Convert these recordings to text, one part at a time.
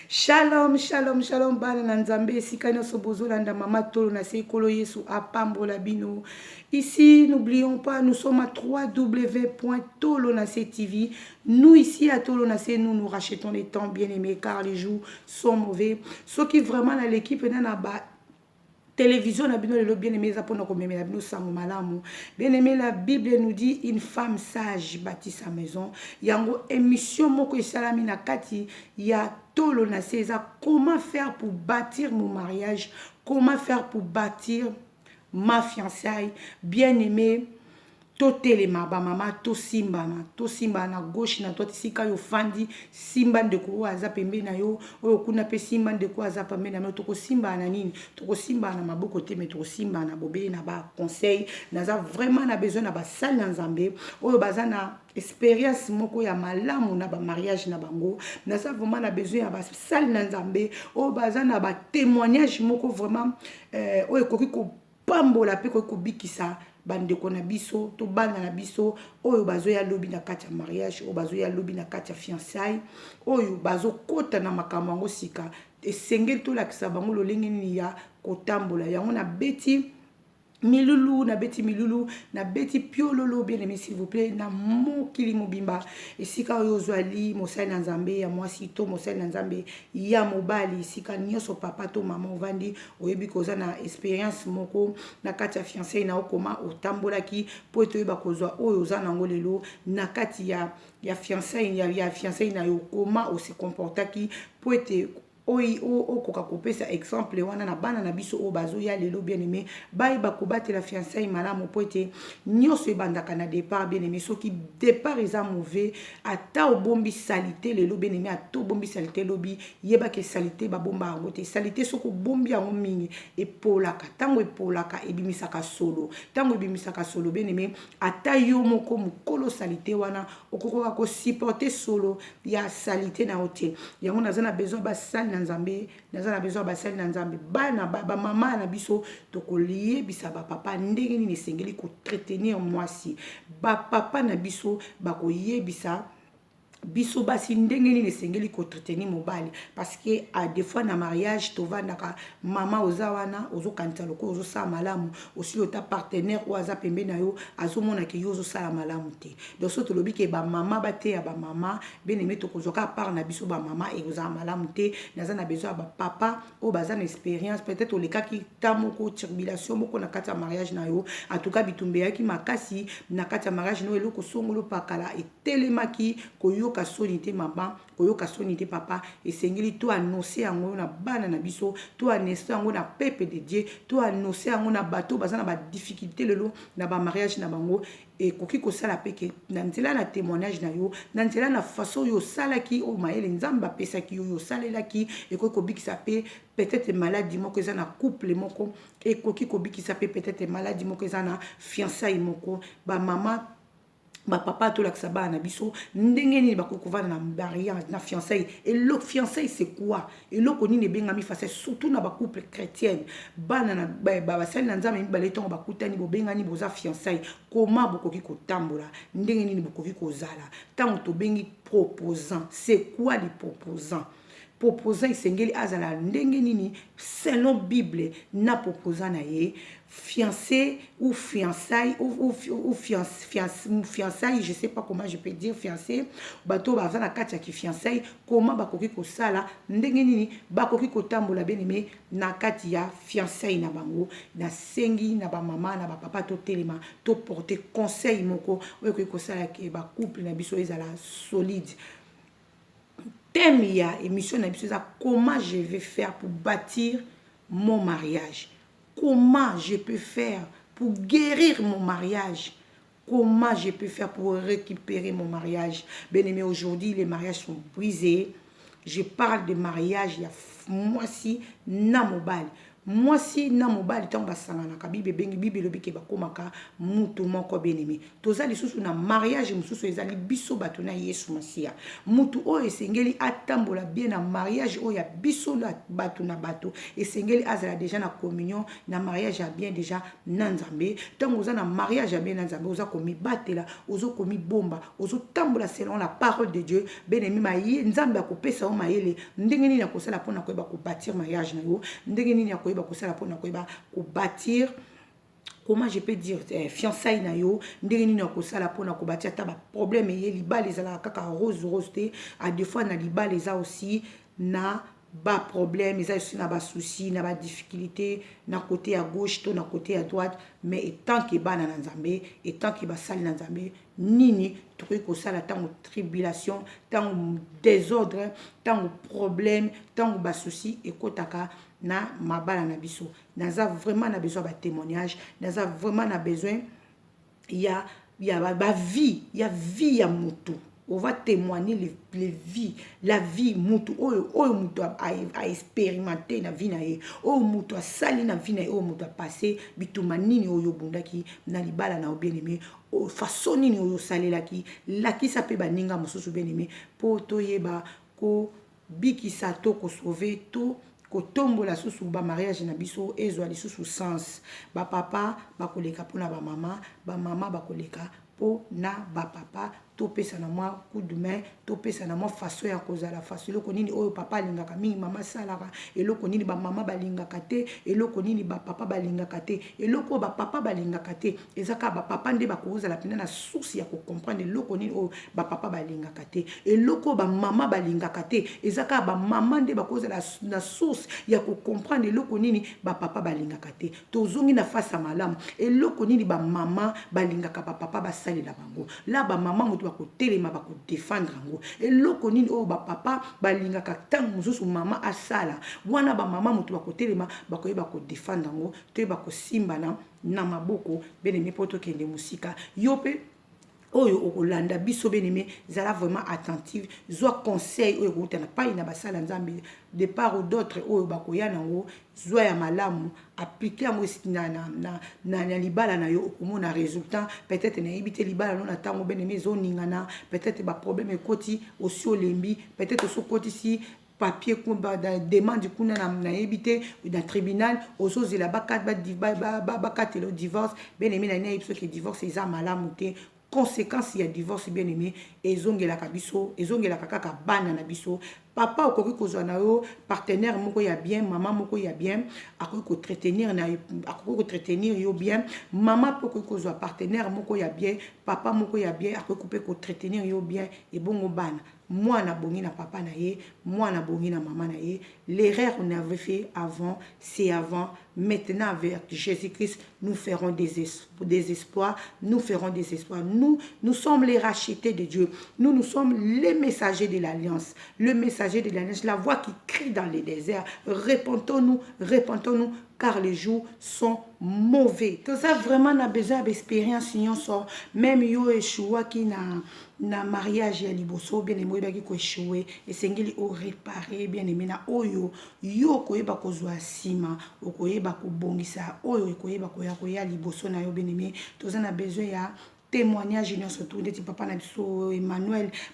Shalom, shalom, shalom, bana na nzambe, esika nyonso bozolanda mama tolo na se ekolo Yesu apambola bino. Ici, n'oublions pas, nous sommes à www.tolonase.tv. Nous, ici à Tolonase, nous rachetons les temps bien-aimés car les jours sont mauvais. Ceux qui vraiment dans l'équipe, télévision na bino lelo bien aimé za pona ko memela bino sango malamu. Bien aimé, la Bible nous dit une femme sage bâtit sa maison. Yango émission moko esalami na kati ya Tolonase eza comment faire pour bâtir mon mariage, comment faire pour bâtir ma fiançaille. Bien aimé, totelema ba mama to simba na gauche na toi sika yo fandi simba ndeko aza pembe na yo oyo kuna pe simba ndeko aza pembe na yo toko simba na nini toko simba na maboko te mais toko simba na bobé na ba conseil naza vraiment na besoin na ba salle na nzambe oyo baza na expérience moko ya malamu na ba mariage na bango naza vraiment na besoin ya ba salle na nzambe oyo baza na ba témoignage moko vraiment oyo koki ko pambola pe koki ko bikisa bandeko na biso to bana na biso oyo bazo ya lobi na kati ya mariage oyo bazo ya lobi na kati ya fiançailles oyo bazo kota na makambo yango sika esengeli to lakisa bango lolenge nini ya kotambola yango na beti milulu na beti milulu na beti piololo bien aimé s'il vous plaît na mokili mobimba esika oyo zwali mosali na nzambe ya mwasi to mosali na nzambe ya mobali esika nyonso papa to mama ovandi oyebi koza na expérience moko na kati ya fiancé na okoma otambolaki po ete oyeba kozwa oyo oza nango lelo na kati ya fiancé na yo koma ose comportaki po ete oyi okoka kopesa exemple wana na bana na biso o bazo ya lelo bien aimé bai bakobate la fiançailles malamu po ete nyonso ebandaka na départ bien aimé soki départ eza mauvais ata obombi salité lelo bien aimé ata obombi salité lobi yeba ke salité babomba yango te salité soko bombi yango mingi epolaka tango epolaka ebimisaka solo tango ebimisaka solo bien aimé ata yo moko mokolo salité wana okokoka ko supporter solo ya salité na ote yango naza na besoin ba salle nzambe naza na besoin basali na nzambe bana ba mama na biso tokoliye bisa ba papa ndenge nini esengeli ko entretenir mwasi ba papa na biso bakoyebisa biso basi ndenge nini esengeli ko entretenir mobali parce que à des fois na mariage tovandaka mama oza wana ozokanisa loko ozosala malamu aussi ota partenaire ou aza pembe na yo azomona ke yo ozosala malamu te donc so tolobi ke ba mama bate ya ba mama bien aimé tokozoka part na biso ba mama e ozala malamu te naza na besoin ba papa o baza na expérience peut-être olekaki tamoko tribulation moko na kati ya mariage na yo en tout cas bitumbe yaki makasi na kati ya mariage no eloko songolo pakala etelemaki koyoka soni te mama koyoka soni te papa esengeli to annoncer yango na bana na biso to annoncer yango na peuple de Dieu to annoncer yango na bato baza na ba difficulté lelo na ba mariage na bango et koki ko sala peke na nzela na témoignage na yo na nzela na façon yo salaki o maele nzamba pesaki yo salelaki et koki ko bikisa pe peut-être maladie moko eza na couple moko et koki ko bikisa pe peut-être maladie moko eza na fiançailles moko ba mama ba papa to lakisa bana biso ndenge nini bakokovana na mariage na fiançailles et le fiançailles c'est quoi et le koni ne benga mi face surtout na ba couple chrétienne bana na ba sali na nzambe mibale tongo bakutani bo benga ni boza fiançailles comment bokoki kotambola ndenge nini bokoki kozala tango to bengi proposant c'est quoi les proposants proposant isengeli azala ndenge nini selon Bible na proposant na ye fiancé ou fiançaille ou fiançaille je sais pas comment je peux dire fiancé bato baza na kati ya ki fiançaille comment bakoki ko sala ndenge nini bakoki ko tambola bien aimé na kati ya fiançaille na bango na sengi na ba mama na ba papa to telema to porter conseil moko oyo ko sala ke ba couple na biso ezala solide. Thème ya émission na biso comment je vais faire pour bâtir mon mariage. Comment je peux faire pour guérir mon mariage? Comment je peux faire pour récupérer mon mariage? Bien aimé, aujourd'hui, les mariages sont brisés. Je parle de mariage, il y a moi si na mobile. moi si na mobali tant basangana ka bible bengi bible lobi ke bakomaka mutu moko bien-aimé tozali susu na mariage mususu ezali biso bato na Yesu Masia mutu o esengeli atambola bien na mariage o ya biso la bato na bato esengeli azala déjà na communion na mariage ya bien déjà na Nzambe tango oza na mariage ya bien na Nzambe oza komi batela ozo komi bomba ozo tambola selon la parole de Dieu bien-aimé maye Nzambe akopesa o mayele ndenge nini akosala pona koyeba ko bâtir mariage na yo ndenge nini akoyeba kosala pona koyeba ko bâtir comment je peux dire fiançailles na yo ndenge nini akosala pona ko bâtir ta ba problème ye libala ezala kaka rose rose te à des fois na libala eza aussi na ba problème eza aussi na ba souci na ba difficulté na côté à gauche to na côté à droite mais étant que bana na Nzambe étant que basali na Nzambe nini tokoki kosala tango tribulation tango désordre tango problème tango ba souci ekotaka na mabala na biso naza vraiment na besoin ba témoignage naza vraiment na besoin ya ba vie ya vie ya mutu. On va témoigner les vies, la vie mutu oyo mutu a expérimenté na vie na ye oyo mutu a sali na vie na ye oyo mutu a passé bituma nini oyo bundaki na libala na bien-aimé façon nini oyo salelaki lakisa pe baninga mosusu bien-aimé po toyeba ko bikisa to ko sauver to kotombola susu ba mariage na biso ezwa lisusu sens ba papa bakoleka pona ba mama bakoleka po na ba papa to pesa na moi coup de main to pesa na moi façon ya kozala façon eloko nini oyo papa alingaka mingi mama salaka eloko nini ba mama balingaka te eloko nini ba papa balingaka te eloko ba papa balingaka te ezaka ba papa nde bakozala pena na source ya ko comprendre eloko nini oyo ba papa balingaka te eloko ba mama balingaka te ezaka ba mama nde bakozala na source ya ko comprendre eloko nini ba papa balingaka te tozongi na face ya malamu eloko nini ba mama balingaka ba papa basalela bango la ba mama mutu bako telema bako défendre ngo eloko nini o ba papa balingaka tango mususu mama asala wana ba mama mutu bako telema bako yeba ko défendre ngo to yeba ko simba na maboko bien-aimé poto kende musika yope oyo okolanda biso bien-aimé zala vraiment attentive zwa conseil oyo kutana pa ina basala Nzambe de part ou d'autre oyo bakoya nango zwa ya malamu appliquer yango na libala na yo okomona résultat peut-être na yibite libala no na tango bien-aimé zoningana peut-être ba problème ekoti aussi olembi peut-être aussi okoti si papier kumba da demande kuna na yebite na tribunal osozela bakatelo divorce bien-aimé na yebso ke divorce eza malamu te conséquence ya divorce bien-aimé ezongelaka biso ezongelaka kaka bana na biso papa okoki kozwa na yo partenaire moko ya bien maman moko ya bien akoki kotretenir yo bien mama okoki kozwa partenaire moko ya bien papa moko ya bien akoki mpe kotretenir yo bien ebongo bana mwana bongi na papa na ye mwana bongi na mama na ye l'erreur on avait fait avant c'est avant maintenant avec Jésus-Christ nous ferons des espoirs nous ferons des espoirs nous sommes les rachetés de Dieu nous sommes les messagers de l'alliance le messager de l'alliance la voix qui crie dans les déserts répentons-nous car les jours sont mauvais. Tout ça vraiment on a besoin d'expérience nyonso même yo échoué qui na mariage ya liboso bien aimé ba ki ko échoué esengeli o réparer bien aimé na oyo yo koyeba kozwa sima okoyeba kobongisa oyo koyeba koya liboso na yo bien aimé tout ça on a besoin ya témoignage nyonso tout ndeti papa na biso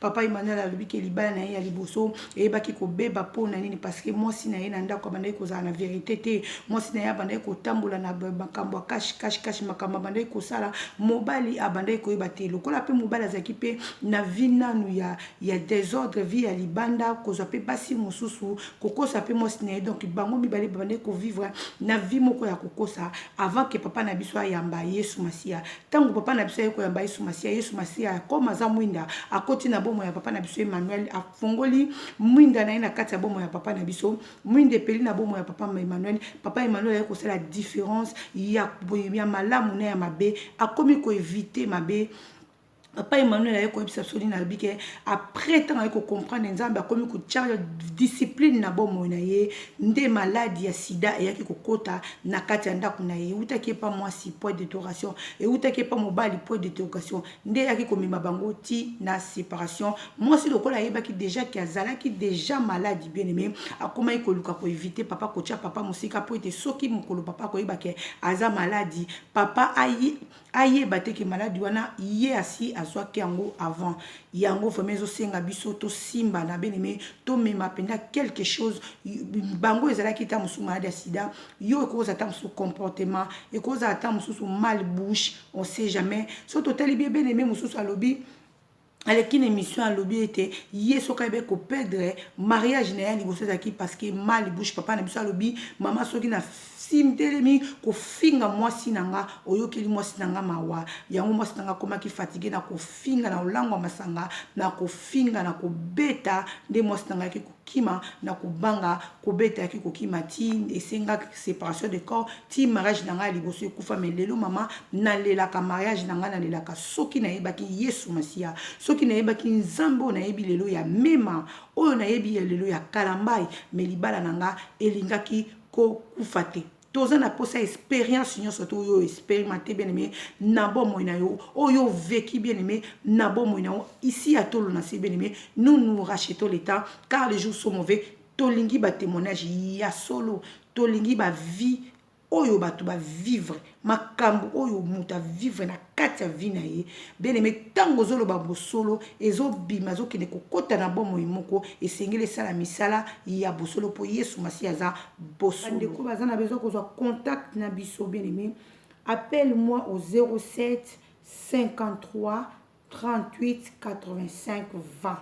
papa Emmanuel alobi ke libala na ye ya liboso eyebaki kobeba po na nini parce que mwasi na ye na ndako abandaki kozala na vérité te mwasi na ye abandaki kotambola na makambo ya kashi makambo abandaki kosala mobali abandaki koyeba te lokola mpe mobali azalaki mpe na vie nanu ya désordre vie ya libanda kozwa mpe basi mosusu kokosa mpe mwasi na ye donc bango mibale babandaki kovivre na vie moko ya kokosa avant que papa na biso ayamba Yesu Masia tango papa na biso yamba Yesu Masia comme aza mwinda akoti na bomo ya papa na biso Emmanuel afongoli mwinda na ye na kati ya bomo ya papa na biso mwinde peli na bomo ya papa Emmanuel ayeko sala différence ya malamu na ya mabe akomi ko éviter mabe Papa Emmanuel a eu bisasoli na bike après tant ko comprendre nzamba comme ko charge discipline na bomo na ye nde maladie ya sida et yaki ko kota na kati ya ndako na ye uta ki pas moi si point d'interrogation et uta ki pas mobali point d'interrogation nde yaki ko mima bango ti na séparation moi si lokola yeba ki déjà ki azala ki déjà malade bien aimé akoma ko luka ko éviter papa ko tia papa musika po ete soki mokolo papa ko yeba ke aza maladie papa aye bate ki maladie wana ye asi azwa yango avant yango famezo senga biso to simba na beneme to mema penda quelque chose bango ezala kita musu malade ya sida yo ekoza ta musu comportement ekoza ta musu mal bouche on sait jamais so totali bien beneme musu alobi avec une émission à lobby était hier soka ebe ko perdre mariage na ya liboso zaki parce que mal bouche papa na biso à lobby maman soki na simtelemi ko finga mwasi nanga oyokeli mwasi nanga mawa yango mwasi nanga koma ki fatigué na ko finga na olangwa masanga na ko finga na ko beta de mwasi nanga ki kima na ko banga ko beta ki ko kima ti esenga séparation de corps ti mariage nanga liboso ekufa melelo mama na lela ka mariage nanga na lela ka soki na yeba ki Yesu Masia soki na yeba ki nzambo na yebi lelo ya mema oyo na yebi lelo ya kalambai me libala nanga elingaki ko kufate toza na posa expérience nyonso to yo expérimenté bien aimé na bomo na yo oyo vécu bien aimé na bomo na yo ici à tolo na bien aimé nous rachetons le temps car les jours sont mauvais tolingi ba témoignage ya solo tolingi ba vie oyo bato ba vivre makambo oyo muta vivre na kati ya vie na ye bien aimé tango zolo ba bosolo ezo bima zo kene kokota na bomo imoko esengele sala misala ya bosolo po Yesu Masia za bosolo ndeko bazana besoin kozwa contact na biso bien aimé appelle-moi au 07 53 38 85 20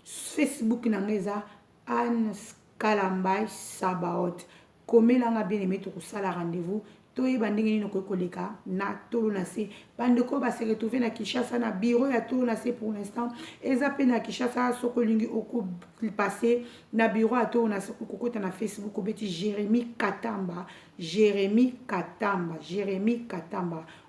Facebook na ngeza Anne Kalambai Sabaot komelanga bien aimé to kosala rendez-vous toyeba ndenge nini koleka na tolo na se bandeko ba se retrouver na Kinshasa na bureau ya tolo na se pour l'instant eza pe na Kinshasa soko lingi oko passer na bureau ya tolo na se kokota na Facebook obeti Jérémy Katamba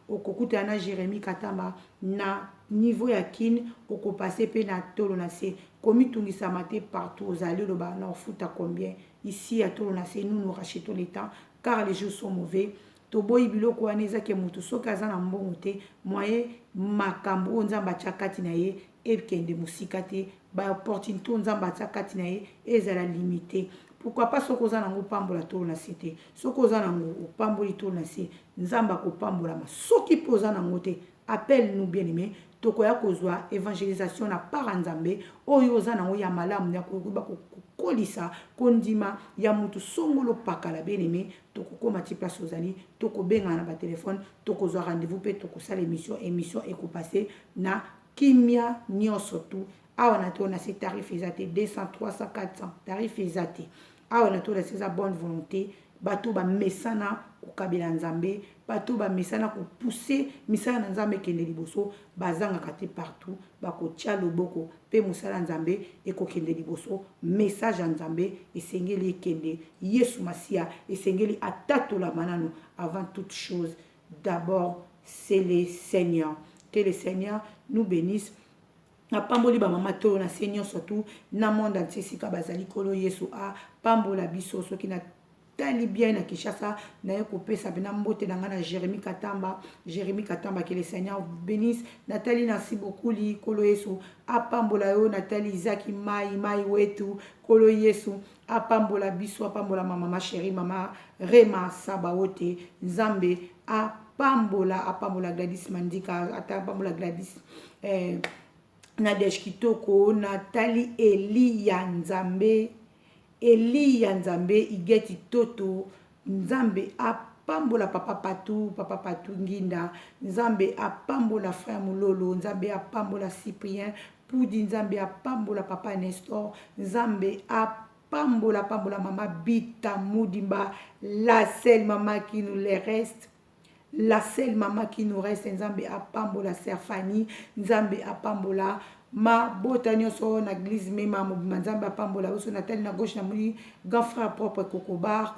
okokuta na Jérémy Katamba na niveau ya kin okopase pe na tolo na se komi tungisa mate partout aux allées loba na ofuta combien ici à tolo na se nous rachetons les temps car les jours sont mauvais toboyi biloko wana ezaki mutu soki aza na mbongo te moye makambo oyo nzambe atia kati na ye ekende mosika te baopportunité oyo nzambe atia kati na ye ezala limité pourquoi pas soki oza nango opambola tolo na se te soki oza nango opamboli tolo na se nzambe akopambolama soki mpe oza nango te appelle nous bien aimé tokoya kozwa évangélisation na para nzambe oyo oza nango ya malamu ya kokolisa kondima ya mutu songolo pakala bien aimé tokokoma ti place ozali tokobengana na batelefone tokozwa rendez-vous mpe tokosala émission ekopase na kimia nyonso tu awa na to na se tarif eza te 200 300 400 tarif eza te awa na to na se eza bonne volonté bato bamesana kokabela nzambe bato bamesana kopousse misala na nzambe ekende liboso bazangaka te partout bakotia loboko mpe mosala nzambe ekokende liboso message ya nzambe esengeli ekende Yesu Masia esengeli atatolama nano avant toute chose d'abord c'est le Seigneur que le Seigneur nous bénisse na pamboli ba mama to na Seigneur surtout na monde entier sika bazali kolo Yesu a pambola biso soki na tali bien na Kinshasa na ekopesa bena mbote na ngana Jérémy Katamba que le Seigneur bénisse Nathalie merci beaucoup li kolo Yesu apambola yo Nathalie Isaki mai wetu kolo Yesu apambola biso apambola mama chérie mama Rema Sabaote Nzambe apambola Gladys Mandika apambola Gladys Nadège Kitoko Nathalie Eli Nzambe igeti toto Nzambe apambola papa patu nginda Nzambe apambola frère Mulolo Nzambe apambola Cyprien Poudi Nzambe apambola papa Nestor Nzambe apambola mama Bita Moudimba la seule maman qui nous les reste Nzambe apambola Sœur Fanny Nzambe apambola ma botanio so na église mema Nzambe apambola oso Nathalie na gauche na muli grand frère propre Kokobar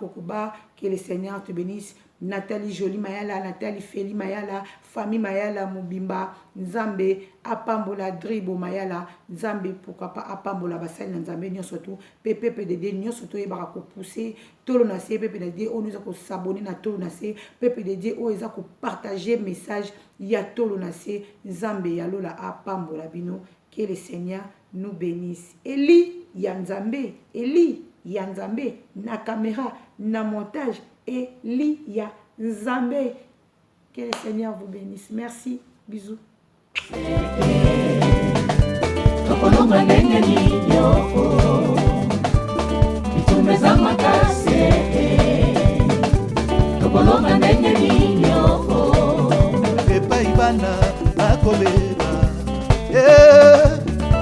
que le Seigneur te bénisse Nathalie Jolie Mayala, Nathalie Feli Mayala, famille Mayala Mubimba, Nzambe apambola Dribo Mayala, Nzambe pourquoi pas apambola basali Nzambe nyo surtout PPDD nyo surtout yebaka ko pousser tolo na se PPDD on nous a ko s'abonner na tolo na se PPDD o eza ko partager message ya tolo na se Nzambe ya lola apambola bino. Que le Seigneur nous bénisse. Eli Yanzambe, Eli Yanzambe, na caméra, na montage, Eli Yanzambe. Que le Seigneur vous bénisse. Merci, bisous.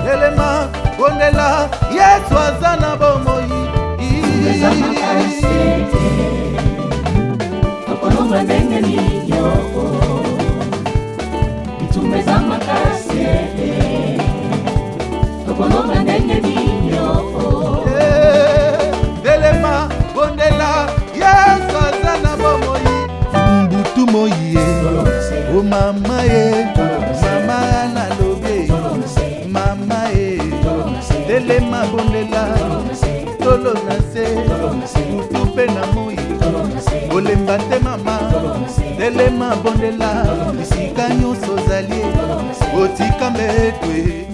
Elema bonela Yesu azana bomoi Okoloma ndenge niyo Itumeza makase Okoloma ndenge niyo Elema bonela Yesu azana bomoi Mbutu moye O mama ye Mama na lobe Mama e Elema bondela Tolo na se Utupe na moi Olemba te mama Elema bondela Isika nyonso zalie Otika metwe